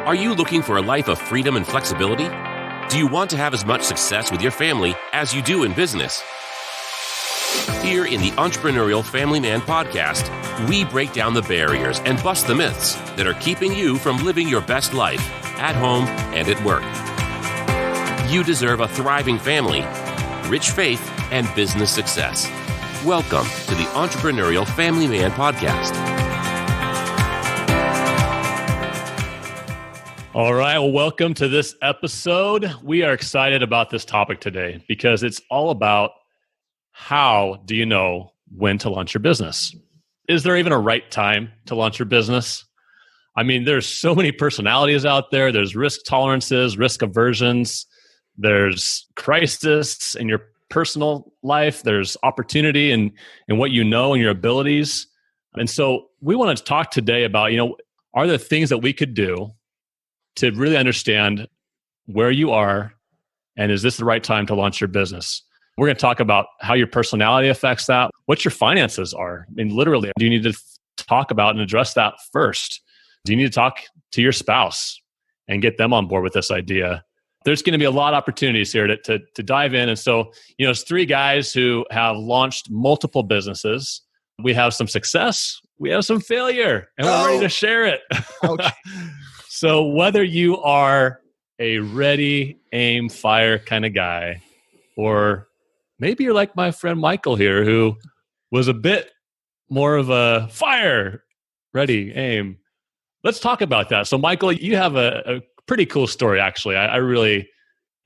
Are you looking for a life of freedom and flexibility? Do you want to have as much success with your family as you do in business? Here in the Entrepreneurial Family Man podcast, we break down the barriers and bust the myths that are keeping you from living your best life at home and at work. You deserve a thriving family, rich faith, and business success. Welcome to the Entrepreneurial Family Man podcast. All right. Well, welcome to this episode. We are excited about this topic today because it's all about how do you know when to launch your business? Is there even a right time to launch your business? I mean, there's so many personalities out there. There's risk tolerances, risk aversions. There's crisis in your personal life. There's opportunity in what you know and your abilities. And so we want to talk today about, are there things that we could do to really understand where you are and is this the right time to launch your business? We're going to talk about how your personality affects that, what your finances are. I mean, literally, do you need to talk about and address that first? Do you need to talk to your spouse and get them on board with this idea? There's going to be a lot of opportunities here to dive in. And so, it's three guys who have launched multiple businesses. We have some success, we have some failure, and we're ready to share it. Okay. So whether you are a ready, aim, fire kind of guy, or maybe you're like my friend Michael here, who was a bit more of a fire, ready, aim. Let's talk about that. So Michael, you have a pretty cool story, actually. I really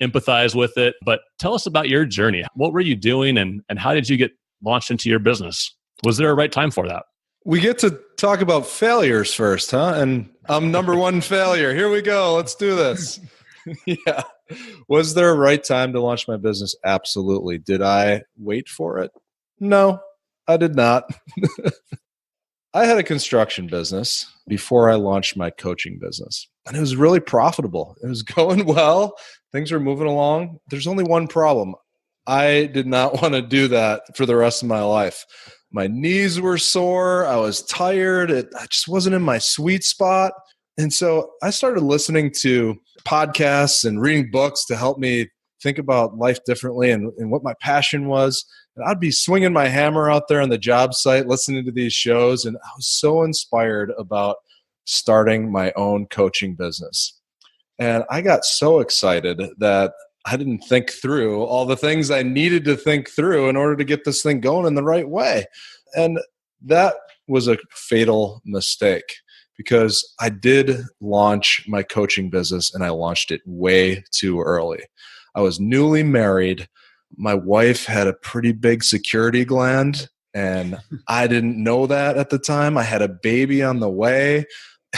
empathize with it, but tell us about your journey. What were you doing and how did you get launched into your business? Was there a right time for that? We get to talk about failures first, huh? And I'm number one failure. Here we go. Let's do this. Yeah. Was there a right time to launch my business? Absolutely. Did I wait for it? No, I did not. I had a construction business before I launched my coaching business, and it was really profitable. It was going well. Things were moving along. There's only one problem. I did not want to do that for the rest of my life. My knees were sore. I was tired. I just wasn't in my sweet spot. And so I started listening to podcasts and reading books to help me think about life differently and what my passion was. And I'd be swinging my hammer out there on the job site, listening to these shows. And I was so inspired about starting my own coaching business. And I got so excited that I didn't think through all the things I needed to think through in order to get this thing going in the right way. And that was a fatal mistake because I did launch my coaching business and I launched it way too early. I was newly married. My wife had a pretty big security gland and I didn't know that at the time. I had a baby on the way.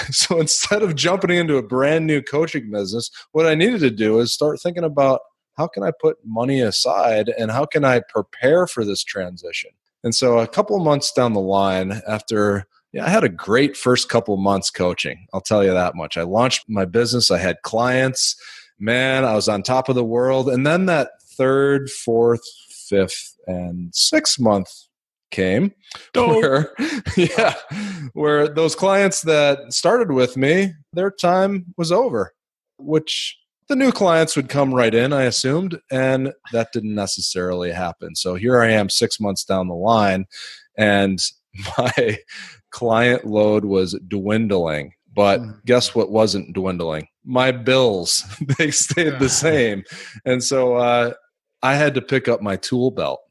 So instead of jumping into a brand new coaching business, what I needed to do is start thinking about how can I put money aside and how can I prepare for this transition? And so a couple of months down the line after, I had a great first couple of months coaching. I'll tell you that much. I launched my business. I had clients. Man, I was on top of the world. And then that third, fourth, fifth, and sixth month came where those clients that started with me, their time was over, which the new clients would come right in, I assumed, and that didn't necessarily happen. So here I am 6 months down the line, and my client load was dwindling. But guess what wasn't dwindling? My bills. They stayed the same. And so I had to pick up my tool belt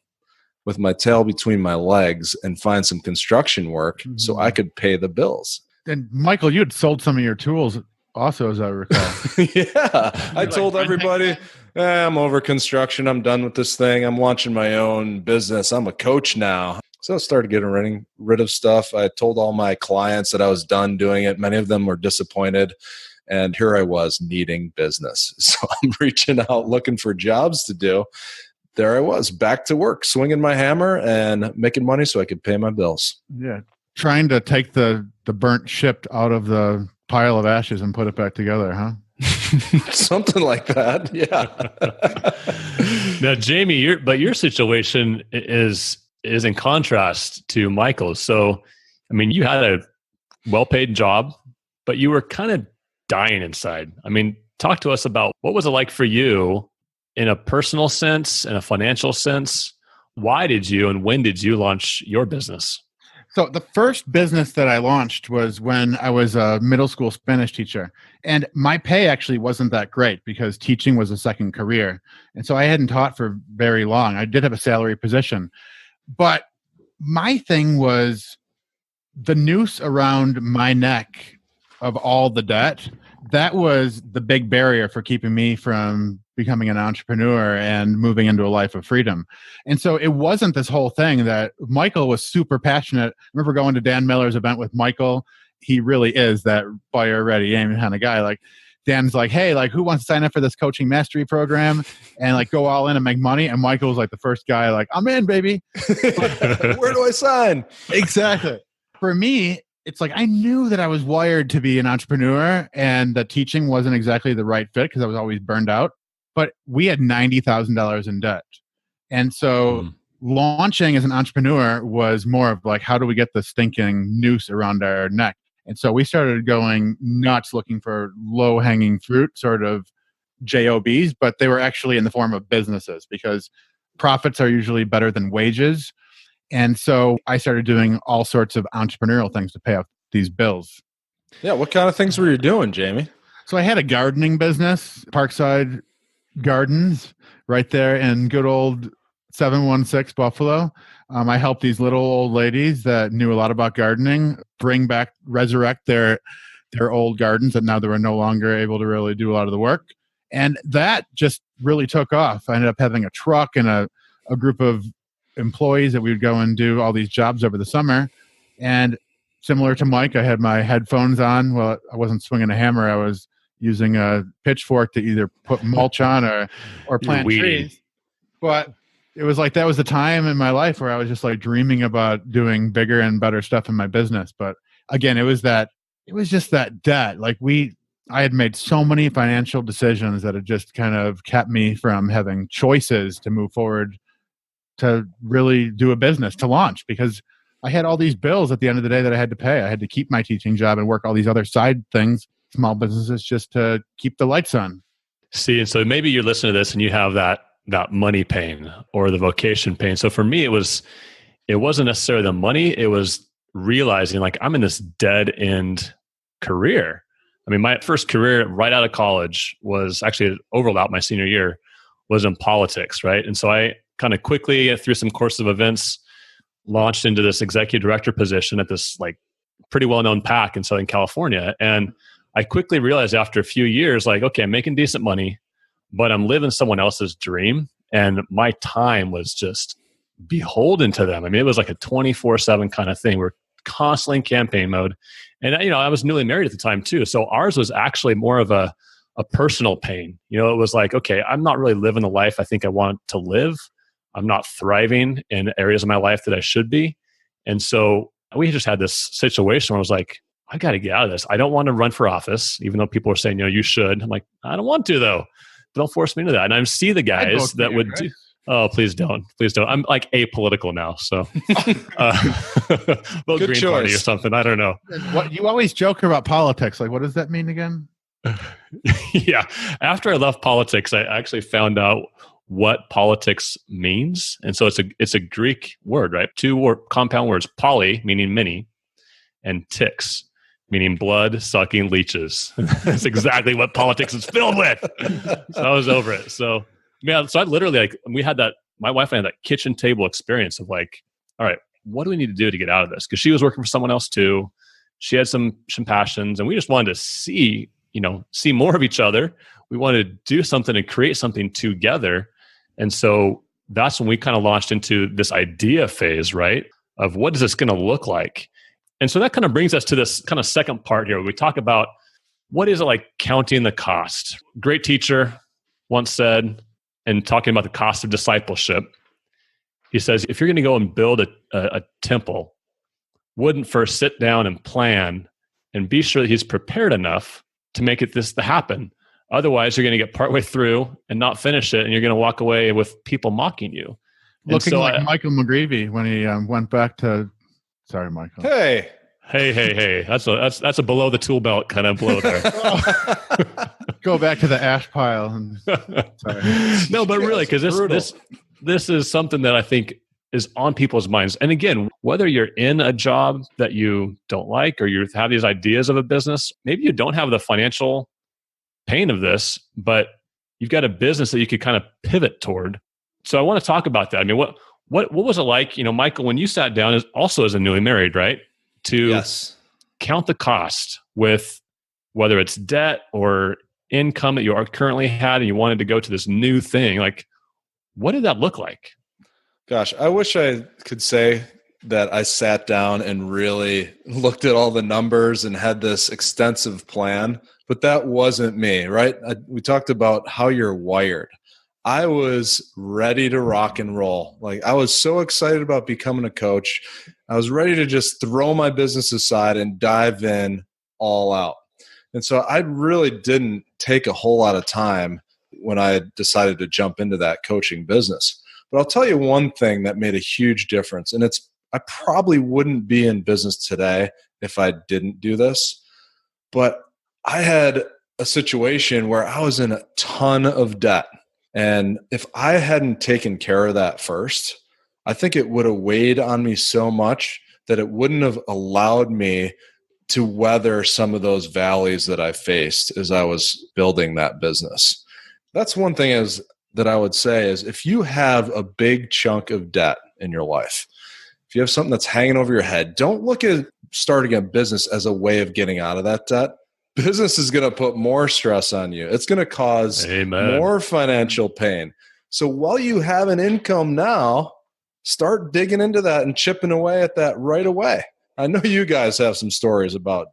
with my tail between my legs and find some construction work so I could pay the bills. And Michael, you had sold some of your tools also, as I recall. Yeah. I told everybody, I'm over construction. I'm done with this thing. I'm launching my own business. I'm a coach now. So I started getting rid of stuff. I told all my clients that I was done doing it. Many of them were disappointed. And here I was needing business. So I'm reaching out, looking for jobs to do. There I was, back to work, swinging my hammer and making money so I could pay my bills. Yeah. Trying to take the burnt ship out of the pile of ashes and put it back together, huh? Something like that. Yeah. Now, Jamie, your situation is in contrast to Michael's. So, I mean, you had a well-paid job, but you were kind of dying inside. I mean, talk to us about what was it like for you in a personal sense, in a financial sense? Why did you and when did you launch your business? So the first business that I launched was when I was a middle school Spanish teacher. And my pay actually wasn't that great because teaching was a second career. And so I hadn't taught for very long. I did have a salary position. But my thing was the noose around my neck of all the debt. That was the big barrier for keeping me from becoming an entrepreneur and moving into a life of freedom. And so it wasn't this whole thing that Michael was super passionate. I remember going to Dan Miller's event with Michael. He really is that fire ready aim kind of guy. Like Dan's like, hey, like who wants to sign up for this coaching mastery program and like go all in and make money? And Michael was like the first guy, like, I'm in, baby. Where do I sign? Exactly. For me, it's like I knew that I was wired to be an entrepreneur and that teaching wasn't exactly the right fit because I was always burned out. But we had $90,000 in debt. And so launching as an entrepreneur was more of like, how do we get the stinking noose around our neck? And so we started going nuts looking for low-hanging fruit sort of JOBs, but they were actually in the form of businesses because profits are usually better than wages. And so I started doing all sorts of entrepreneurial things to pay off these bills. Yeah, what kind of things were you doing, Jamie? So I had a gardening business, Parkside Gardens, right there in good old 716 Buffalo. I helped these little old ladies that knew a lot about gardening resurrect their old gardens that now they were no longer able to really do a lot of the work. And that just really took off. I ended up having a truck and a group of employees that we would go and do all these jobs over the summer. And similar to Mike, I had my headphones on. Well, I wasn't swinging a hammer. I was using a pitchfork to either put mulch on or plant trees. But it was like that was the time in my life where I was just like dreaming about doing bigger and better stuff in my business. But again, it was just that debt. Like I had made so many financial decisions that it just kind of kept me from having choices to move forward to really do a business, to launch, because I had all these bills at the end of the day that I had to pay. I had to keep my teaching job and work all these other side things, small businesses, just to keep the lights on. See, and so maybe you're listening to this and you have that money pain or the vocation pain. So for me, it wasn't necessarily the money. It was realizing like I'm in this dead end career. I mean, my first career right out of college was actually overlapped my senior year, was in politics, right? And so I kind of quickly, through some course of events, launched into this executive director position at this like pretty well-known PAC in Southern California. And I quickly realized after a few years, like, okay, I'm making decent money, but I'm living someone else's dream. And my time was just beholden to them. I mean, it was like a 24/7 kind of thing. We're constantly in campaign mode. And, I was newly married at the time too. So ours was actually more of a personal pain. It was like, okay, I'm not really living the life I think I want to live. I'm not thriving in areas of my life that I should be. And so we just had this situation where I was like, I got to get out of this. I don't want to run for office, even though people are saying, you should. I'm like, I don't want to though. But don't force me into that. And I see the guys that would do. Oh, please don't. Please don't. I'm like apolitical now. So vote Green choice. Party or something. I don't know. What you always joke about politics. Like, what does that mean again? Yeah. After I left politics, I actually found out what politics means. And so it's a Greek word, right? Two compound words, poly, meaning many, and ticks, meaning blood-sucking leeches. That's exactly what politics is filled with. So I was over it. So yeah, so I literally we had that, my wife and I had that kitchen table experience of like, all right, what do we need to do to get out of this? Because she was working for someone else too. She had some passions, and we just wanted to see more of each other. We wanted to do something and create something together. And so that's when we kind of launched into this idea phase, right? Of what is this going to look like? And so that kind of brings us to this kind of second part here where we talk about what is it like counting the cost. Great teacher once said, and talking about the cost of discipleship, he says, if you're going to go and build a temple, wouldn't first sit down and plan and be sure that he's prepared enough to make it to happen. Otherwise, you're going to get partway through and not finish it, and you're going to walk away with people mocking you. Looking like Michael McGreevy when he went back to... Sorry, Michael. Hey, Hey. That's a below the tool belt kind of blow there. Go back to the ash pile. No, but really, because this is something that I think is on people's minds. And again, whether you're in a job that you don't like or you have these ideas of a business, maybe you don't have the financial pain of this, but you've got a business that you could kind of pivot toward. So I want to talk about that. I mean, what was it like, Michael, when you sat down as a newly married, right? To count the cost with whether it's debt or income that you are currently had and you wanted to go to this new thing. Like, what did that look like? Gosh, I wish I could say that I sat down and really looked at all the numbers and had this extensive plan, but that wasn't me, right? We talked about how you're wired. I was ready to rock and roll. Like, I was so excited about becoming a coach. I was ready to just throw my business aside and dive in all out. And so I really didn't take a whole lot of time when I decided to jump into that coaching business. But I'll tell you one thing that made a huge difference, and I probably wouldn't be in business today if I didn't do this. But I had a situation where I was in a ton of debt. And if I hadn't taken care of that first, I think it would have weighed on me so much that it wouldn't have allowed me to weather some of those valleys that I faced as I was building that business. That's one thing that I would say is if you have a big chunk of debt in your life, if you have something that's hanging over your head, don't look at starting a business as a way of getting out of that debt. Business is going to put more stress on you. It's going to cause more financial pain. So while you have an income now, start digging into that and chipping away at that right away. I know you guys have some stories about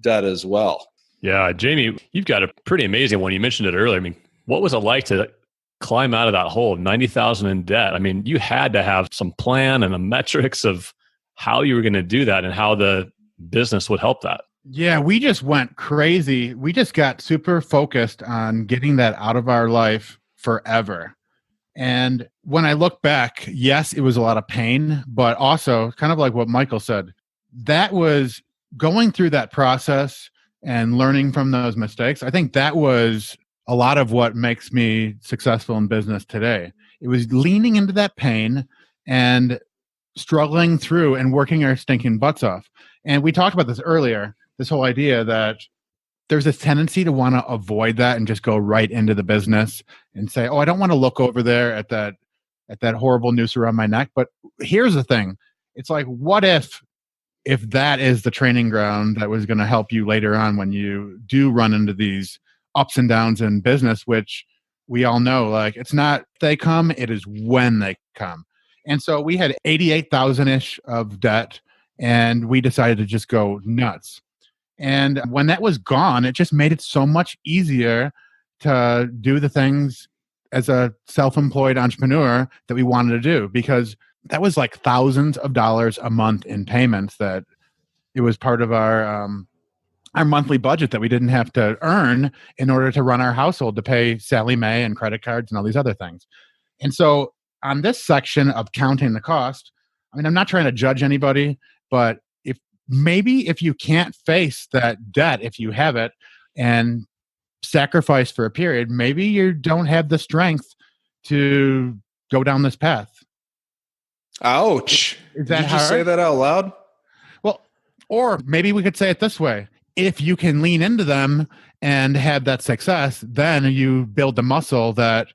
debt as well. Yeah, Jamie, you've got a pretty amazing one. You mentioned it earlier. I mean, what was it like to climb out of that hole, $90,000 in debt? I mean, you had to have some plan and a metrics of how you were going to do that and how the business would help that. Yeah, we just went crazy. We just got super focused on getting that out of our life forever. And when I look back, yes, it was a lot of pain, but also kind of like what Michael said, that was going through that process and learning from those mistakes. I think that was a lot of what makes me successful in business today. It was leaning into that pain and struggling through and working our stinking butts off. And we talked about this earlier, this whole idea that there's this tendency to want to avoid that and just go right into the business and say, oh, I don't want to look over there at that horrible noose around my neck. But here's the thing. It's like, what if that is the training ground that was going to help you later on when you do run into these ups and downs in business, which we all know, like, it's not they come, it is when they come. And so we had 88,000-ish of debt, and we decided to just go nuts. And when that was gone, it just made it so much easier to do the things as a self-employed entrepreneur that we wanted to do, because that was like thousands of dollars a month in payments that it was part of our monthly budget that we didn't have to earn in order to run our household, to pay Sally Mae and credit cards and all these other things. And so on this section of counting the cost, I mean, I'm not trying to judge anybody, but if you can't face that debt, if you have it, and sacrifice for a period, maybe you don't have the strength to go down this path. Ouch. Is that Did you just say that out loud? Well, or maybe we could say it this way. If you can lean into them and have that success, then you build the muscle that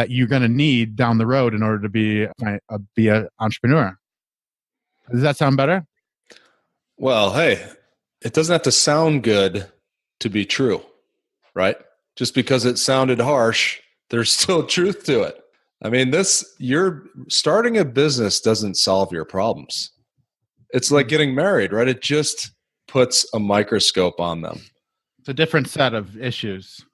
you're going to need down the road in order to be an entrepreneur. Does that sound better? Well, hey, it doesn't have to sound good to be true, right? Just because it sounded harsh, there's still truth to it. I mean, you're starting a business doesn't solve your problems. It's like getting married, right? It just puts a microscope on them. It's a different set of issues.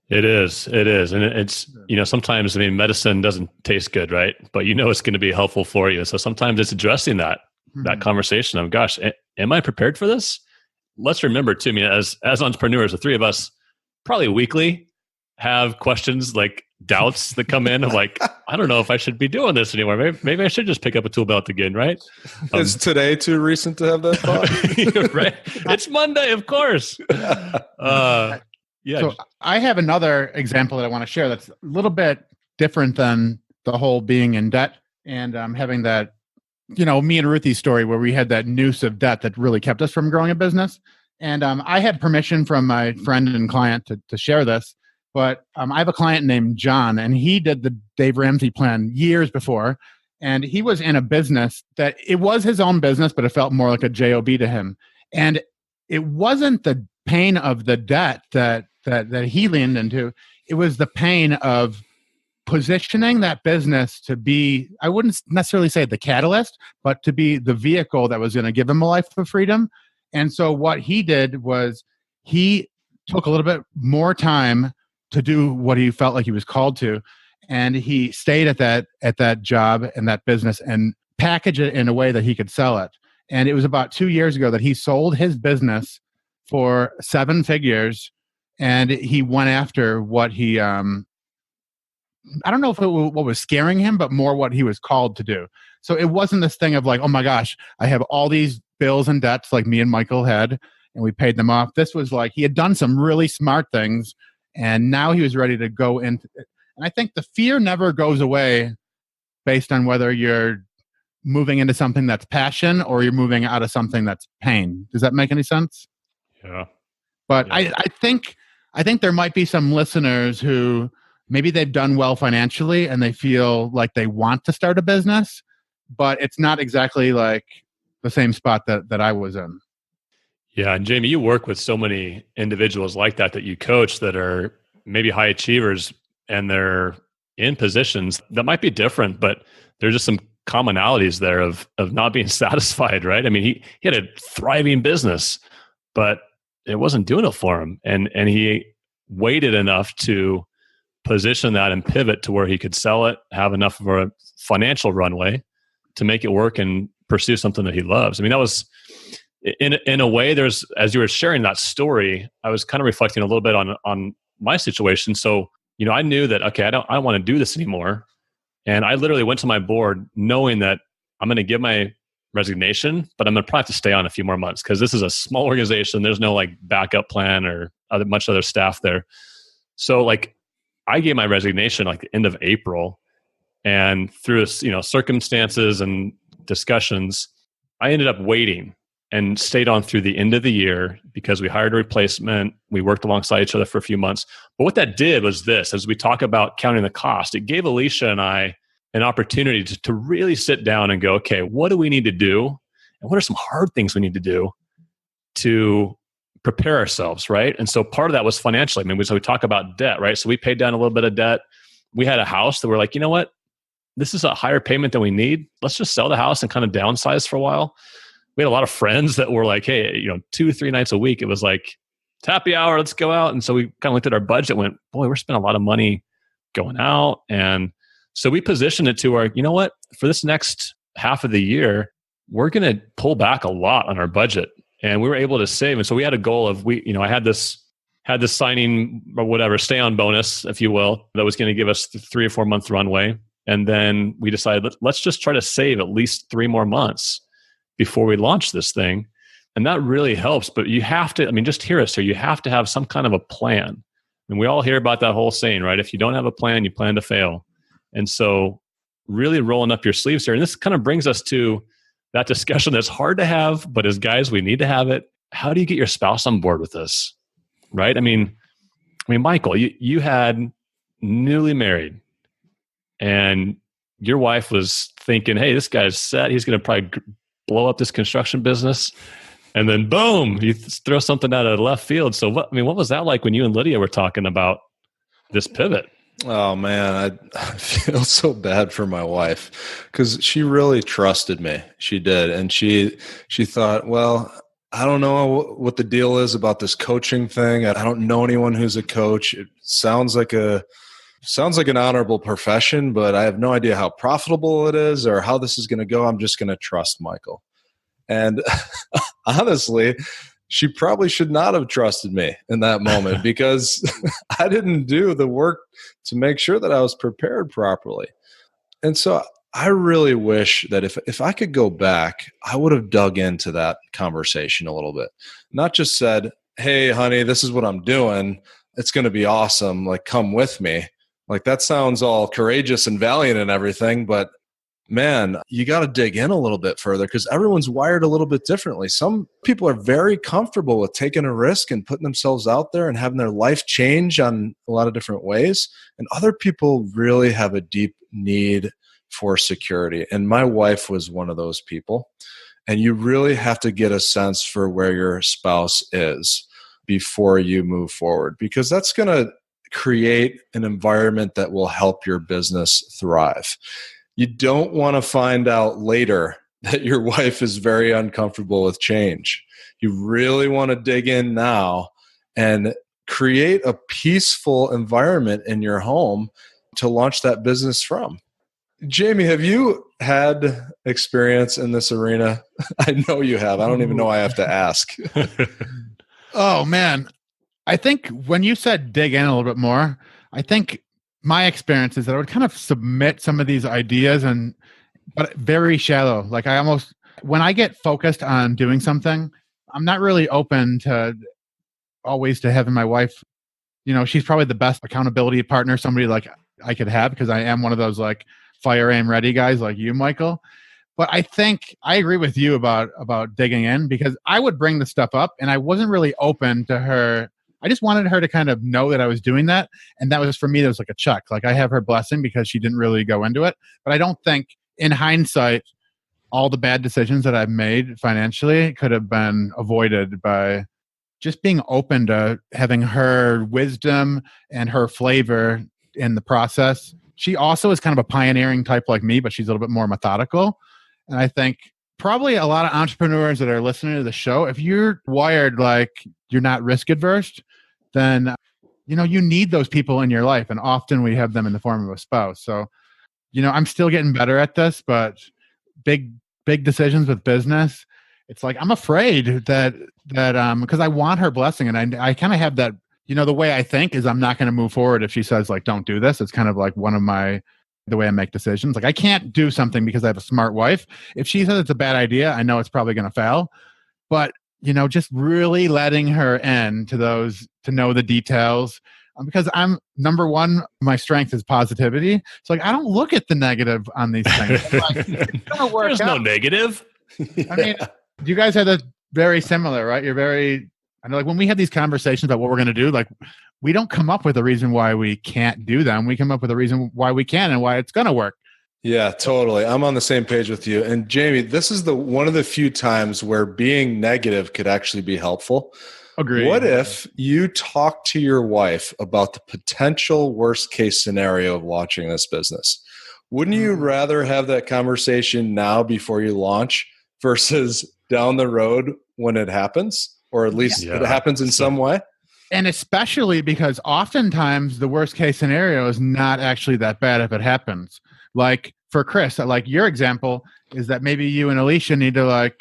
It is. And it's, sometimes, I mean, medicine doesn't taste good, right? But it's going to be helpful for you. So sometimes it's addressing that conversation of, gosh, am I prepared for this? Let's remember too, I mean, as entrepreneurs, the three of us probably weekly have questions like, doubts that come in of like, I don't know if I should be doing this anymore. Maybe I should just pick up a tool belt again, right? Is today too recent to have that thought? Right. It's Monday, of course. Yeah. So I have another example that I want to share that's a little bit different than the whole being in debt and having that, me and Ruthie's story where we had that noose of debt that really kept us from growing a business. And I had permission from my friend and client to share this, but I have a client named John, and he did the Dave Ramsey plan years before, and he was in a business that it was his own business, but it felt more like a job to him. And it wasn't the pain of the debt that he leaned into; it was the pain of positioning that business to be, I wouldn't necessarily say the catalyst, but to be the vehicle that was going to give him a life of freedom. And so what he did was he took a little bit more time to do what he felt like he was called to. And he stayed at that job and that business and packaged it in a way that he could sell it. And it was about 2 years ago that he sold his business for 7 figures. And he went after what he, I don't know if it was what was scaring him, but more what he was called to do. So it wasn't this thing of like, oh my gosh, I have all these bills and debts like me and Michael had, and we paid them off. This was like he had done some really smart things, and now he was ready to go into it. And I think the fear never goes away based on whether you're moving into something that's passion or you're moving out of something that's pain. Does that make any sense? Yeah. But yeah. I think there might be some listeners who maybe they've done well financially and they feel like they want to start a business, but it's not exactly like the same spot that I was in. Yeah. And Jamie, you work with so many individuals like that you coach that are maybe high achievers, and they're in positions that might be different, but there's just some commonalities there of not being satisfied, right? I mean, he had a thriving business, but it wasn't doing it for him. And he waited enough to position that and pivot to where he could sell it, have enough of a financial runway to make it work and pursue something that he loves. I mean, that was in a way, there's, as you were sharing that story, I was kind of reflecting a little bit on my situation. So, I knew that, okay, I don't want to do this anymore. And I literally went to my board knowing that I'm going to give my resignation, but I'm going to probably have to stay on a few more months because this is a small organization. There's no like backup plan or much other staff there. So like I gave my resignation like the end of April, and through circumstances and discussions, I ended up waiting and stayed on through the end of the year because we hired a replacement. We worked alongside each other for a few months. But what that did was this, as we talk about counting the cost, it gave Alicia and I an opportunity to really sit down and go, okay, what do we need to do? And what are some hard things we need to do to prepare ourselves, right? And so part of that was financially. I mean, so we talk about debt, right? So we paid down a little bit of debt. We had a house that we're like, you know what? This is a higher payment than we need. Let's just sell the house and kind of downsize for a while. We had a lot of friends that were like, hey, 2-3 nights a week, it was like, it's happy hour, let's go out. And so we kind of looked at our budget and went, boy, we're spending a lot of money going out. And so we positioned it to our, you know what, for this next half of the year, we're going to pull back a lot on our budget. And we were able to save. And so we had a goal of, I had this signing or whatever, stay on bonus, if you will, that was going to give us 3 or 4 month runway. And then we decided, let's just try to save at least 3 more months before we launch this thing. And that really helps. But you have to, just hear us here. You have to have some kind of a plan. And we all hear about that whole saying, right? If you don't have a plan, you plan to fail. And so really rolling up your sleeves here. And this kind of brings us to that discussion that's hard to have, but as guys, we need to have it. How do you get your spouse on board with this? Right? I mean, Michael, you had newly married and your wife was thinking, hey, this guy's set. He's going to probably blow up this construction business. And then boom, you throw something out of left field. So what was that like when you and Lydia were talking about this pivot? Oh man, I feel so bad for my wife because she really trusted me. She did. And she thought, well, I don't know what the deal is about this coaching thing. I don't know anyone who's a coach. It sounds like an honorable profession, but I have no idea how profitable it is or how this is going to go. I'm just going to trust Michael. And honestly, she probably should not have trusted me in that moment because I didn't do the work to make sure that I was prepared properly. And so I really wish that if I could go back, I would have dug into that conversation a little bit. Not just said, hey, honey, this is what I'm doing. It's going to be awesome. Like, come with me. Like, that sounds all courageous and valiant and everything, but man, you got to dig in a little bit further because everyone's wired a little bit differently. Some people are very comfortable with taking a risk and putting themselves out there and having their life change on a lot of different ways. And other people really have a deep need for security. And my wife was one of those people. And you really have to get a sense for where your spouse is before you move forward, because that's going to create an environment that will help your business thrive. You don't want to find out later that your wife is very uncomfortable with change. You really want to dig in now and create a peaceful environment in your home to launch that business from. Jamie, have you had experience in this arena? I know you have. I don't even know I have to ask. Oh, man. I think when you said dig in a little bit more, I think my experience is that I would kind of submit some of these ideas but very shallow. Like when I get focused on doing something, I'm not really open to always to having my wife, she's probably the best accountability partner somebody like I could have, because I am one of those like fire aim ready guys like you, Michael. But I think I agree with you about digging in, because I would bring the stuff up and I wasn't really open to her. I just wanted her to kind of know that I was doing that. And that was, for me, that was like a check. Like, I have her blessing because she didn't really go into it. But I don't think in hindsight, all the bad decisions that I've made financially could have been avoided by just being open to having her wisdom and her flavor in the process. She also is kind of a pioneering type like me, but she's a little bit more methodical. And I think probably a lot of entrepreneurs that are listening to the show, if you're wired like you're not risk adverse, then you need those people in your life. And often we have them in the form of a spouse. So, I'm still getting better at this, but big decisions with business, it's like I'm afraid that because I want her blessing, and I kind of have that, the way I think is I'm not going to move forward if she says like, don't do this. It's kind of like the way I make decisions. Like, I can't do something because I have a smart wife. If she says it's a bad idea, I know it's probably going to fail. But, just really letting her in to know the details. Because I'm, number one, my strength is positivity. So like, I don't look at the negative on these things. Like, it's gonna work There's out. no negative. I mean, you guys have that very similar, right? I know, like, when we have these conversations about what we're going to do, like, we don't come up with a reason why we can't do them. We come up with a reason why we can and why it's going to work. Yeah, totally. I'm on the same page with you. And Jamie, this is one of the few times where being negative could actually be helpful. Agreed. What if you talk to your wife about the potential worst case scenario of launching this business? Wouldn't you rather have that conversation now before you launch versus down the road when it happens, or at least it happens in some way? And especially because oftentimes the worst case scenario is not actually that bad if it happens. Like for Chris, like your example is that maybe you and Alicia need to like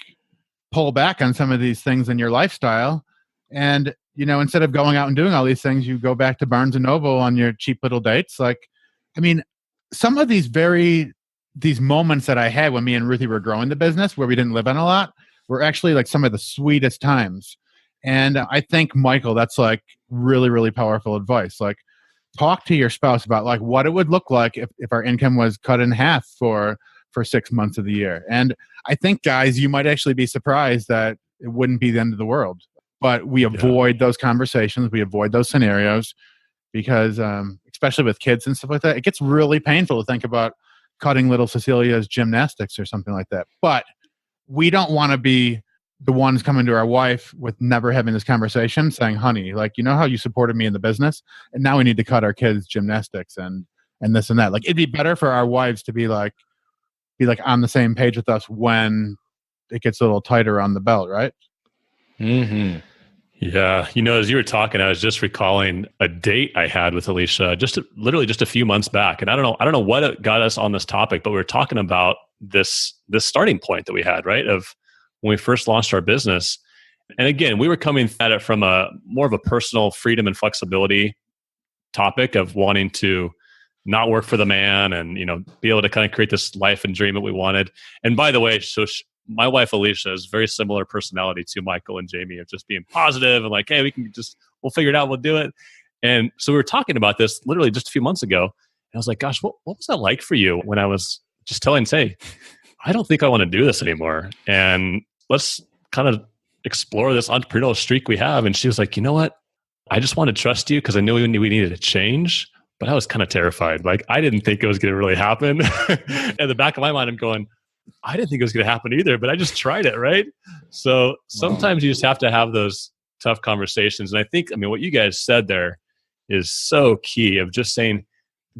pull back on some of these things in your lifestyle. And, instead of going out and doing all these things, you go back to Barnes & Noble on your cheap little dates. Like, I mean, some of these moments that I had when me and Ruthie were growing the business where we didn't live on a lot were actually like some of the sweetest times. And I think, Michael, that's like really, really powerful advice. Like, talk to your spouse about like what it would look like if our income was cut in half for 6 months of the year. And I think, guys, you might actually be surprised that it wouldn't be the end of the world. But we avoid those conversations. We avoid those scenarios because, especially with kids and stuff like that, it gets really painful to think about cutting little Cecilia's gymnastics or something like that. But we don't want to be the ones coming to our wife with never having this conversation saying, honey, like, how you supported me in the business and now we need to cut our kids gymnastics and this and that. Like, it'd be better for our wives to be like on the same page with us when it gets a little tighter on the belt, right? Mm-hmm. Yeah. As you were talking, I was just recalling a date I had with Alicia literally just a few months back. And I don't know what got us on this topic, but we were talking about this starting point that we had, right? Of when we first launched our business. And again, we were coming at it from a more of a personal freedom and flexibility topic of wanting to not work for the man and, be able to kind of create this life and dream that we wanted. And by the way, my wife, Alicia, is very similar personality to Michael and Jamie of just being positive and like, hey, we'll figure it out. We'll do it. And so we were talking about this literally just a few months ago. And I was like, gosh, what was that like for you when I was just telling, say, I don't think I want to do this anymore. And let's kind of explore this entrepreneurial streak we have. And she was like, you know what? I just want to trust you because I knew we needed a change, but I was kind of terrified. Like, I didn't think it was going to really happen. In the back of my mind, I'm going, I didn't think it was going to happen either, but I just tried it, right? So sometimes you just have to have those tough conversations. And I think, what you guys said there is so key of just saying,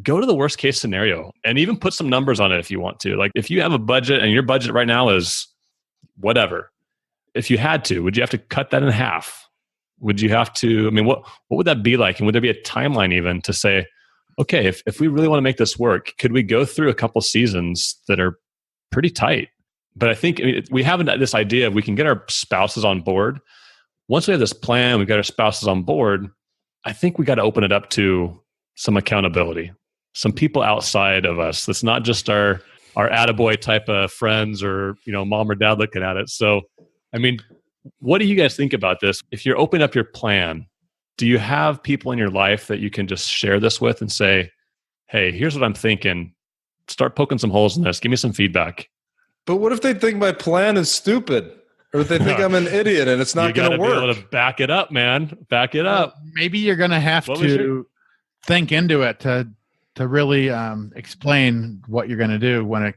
go to the worst case scenario and even put some numbers on it if you want to. Like, if you have a budget and your budget right now is whatever, if you had to, would you have to cut that in half? Would you have to, what would that be like? And would there be a timeline even to say, okay, if we really want to make this work, could we go through a couple seasons that are pretty tight? But I think we have this idea of we can get our spouses on board. Once we have this plan, we've got our spouses on board, I think we got to open it up to some accountability, some people outside of us. That's not just our attaboy type of friends or, mom or dad looking at it. So, what do you guys think about this? If you're opening up your plan, do you have people in your life that you can just share this with and say, hey, here's what I'm thinking. Start poking some holes in this. Give me some feedback. But what if they think my plan is stupid? Or if they think I'm an idiot and it's not going to work? You got to be able to back it up, man. Back it up. Maybe you're going to have to think into it to really explain what you're going to do when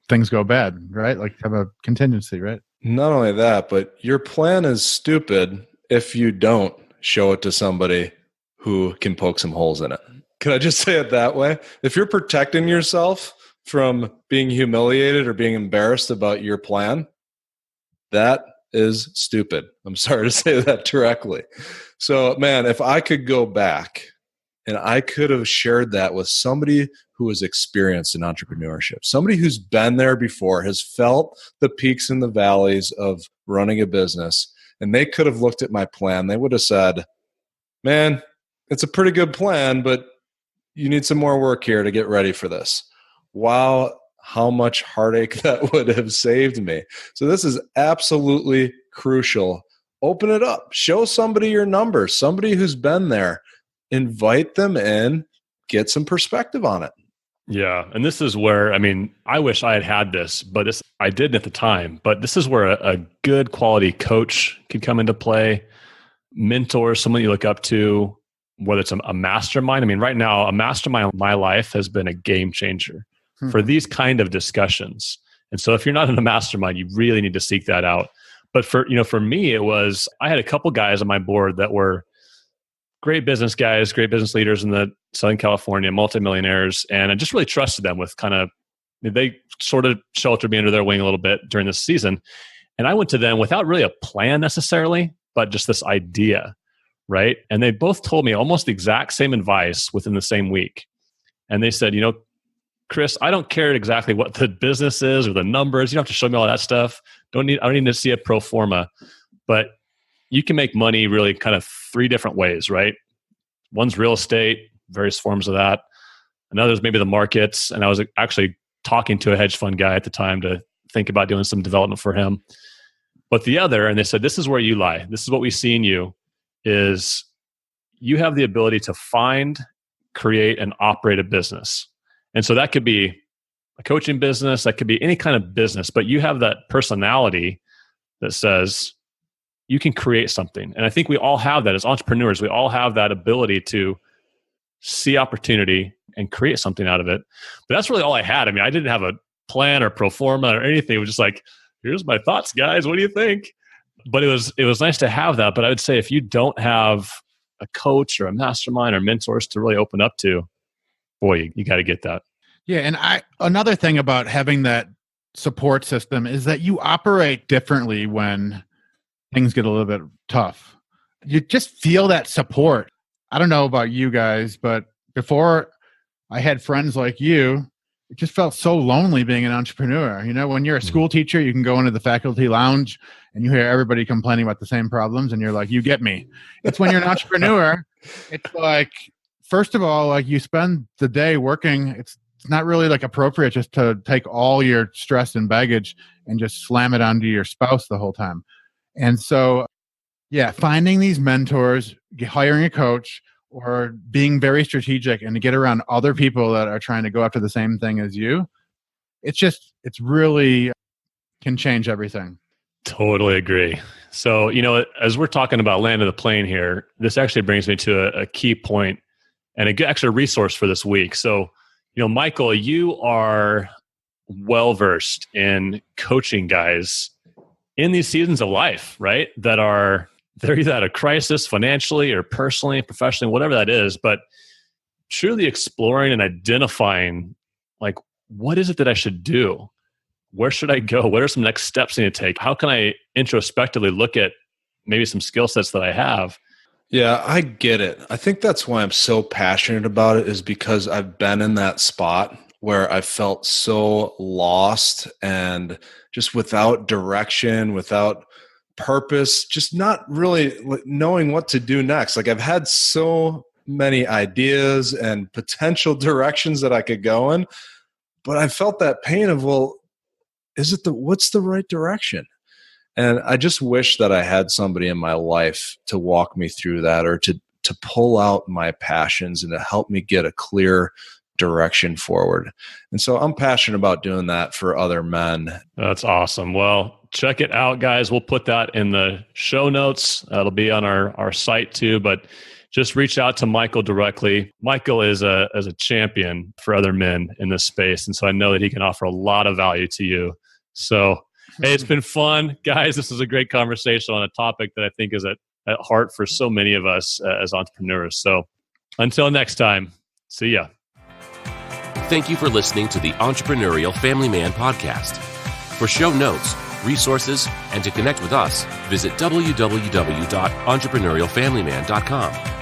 things go bad, right? Like have a contingency, right? Not only that, but your plan is stupid if you don't show it to somebody who can poke some holes in it. Can I just say it that way? If you're protecting yourself from being humiliated or being embarrassed about your plan, that is stupid. I'm sorry to say that directly. So, man, if I could go back and I could have shared that with somebody who is experienced in entrepreneurship, somebody who's been there before, has felt the peaks and the valleys of running a business, and they could have looked at my plan, they would have said, man, it's a pretty good plan, but you need some more work here to get ready for this. Wow, how much heartache that would have saved me. So this is absolutely crucial. Open it up. Show somebody your numbers, somebody who's been there. Invite them in, get some perspective on it. Yeah. And this is where, I wish I had this, but I didn't at the time. But this is where a good quality coach can come into play, mentor, someone you look up to, whether it's a mastermind. Right now, a mastermind in my life has been a game changer for these kind of discussions. And so if you're not in a mastermind, you really need to seek that out. But for me, I had a couple guys on my board that were great business guys, great business leaders in the Southern California, multimillionaires. And I just really trusted them they sort of sheltered me under their wing a little bit during this season. And I went to them without really a plan necessarily, but just this idea, right? And they both told me almost the exact same advice within the same week. And they said, Chris, I don't care exactly what the business is or the numbers. You don't have to show me all that stuff. I don't need to see a pro forma, but you can make money really kind of three different ways, right? One's real estate, various forms of that. Another's maybe the markets. And I was actually talking to a hedge fund guy at the time to think about doing some development for him. But the other, and they said, this is where you lie. This is what we see in you, is you have the ability to find, create, and operate a business. And so that could be a coaching business, that could be any kind of business, but you have that personality that says you can create something. And I think we all have that as entrepreneurs. We all have that ability to see opportunity and create something out of it. But that's really all I had. I didn't have a plan or pro forma or anything. It was just like, here's my thoughts, guys. What do you think? But it was nice to have that. But I would say if you don't have a coach or a mastermind or mentors to really open up to, boy, you got to get that. Yeah. And another thing about having that support system is that you operate differently when things get a little bit tough. You just feel that support. I don't know about you guys, but before I had friends like you it just felt so lonely being an entrepreneur. You know, when you're a school teacher, you can go into the faculty lounge and you hear everybody complaining about the same problems and you're like, you get me. It's when you're an entrepreneur, it's like, first of all, like you spend the day working. It's not really like appropriate just to take all your stress and baggage and just slam it onto your spouse the whole time. And so, yeah, finding these mentors, hiring a coach, or being very strategic and to get around other people that are trying to go after the same thing as you, it's really can change everything. Totally agree. So, as we're talking about landing the plane here, this actually brings me to a key point and a good extra resource for this week. So, Michael, you are well-versed in coaching guys in these seasons of life, right? They're either at a crisis financially or personally, professionally, whatever that is, but truly exploring and identifying, like, what is it that I should do? Where should I go? What are some next steps I need to take? How can I introspectively look at maybe some skill sets that I have? Yeah, I get it. I think that's why I'm so passionate about it, is because I've been in that spot where I felt so lost and just without direction, without purpose, just not really knowing what to do next. Like, I've had so many ideas and potential directions that I could go in, but I felt that pain of, well, what's the right direction? And I just wish that I had somebody in my life to walk me through that, or to pull out my passions and to help me get a clear direction forward. And so I'm passionate about doing that for other men. That's awesome. Well, check it out, guys. We'll put that in the show notes. That'll be on our site too, but just reach out to Michael directly. Michael is a champion for other men in this space. And so I know that he can offer a lot of value to you. So, hey, it's been fun. Guys, this is a great conversation on a topic that I think is at heart for so many of us as entrepreneurs. So until next time, see ya. Thank you for listening to the Entrepreneurial Family Man podcast. For show notes, resources, and to connect with us, visit www.entrepreneurialfamilyman.com.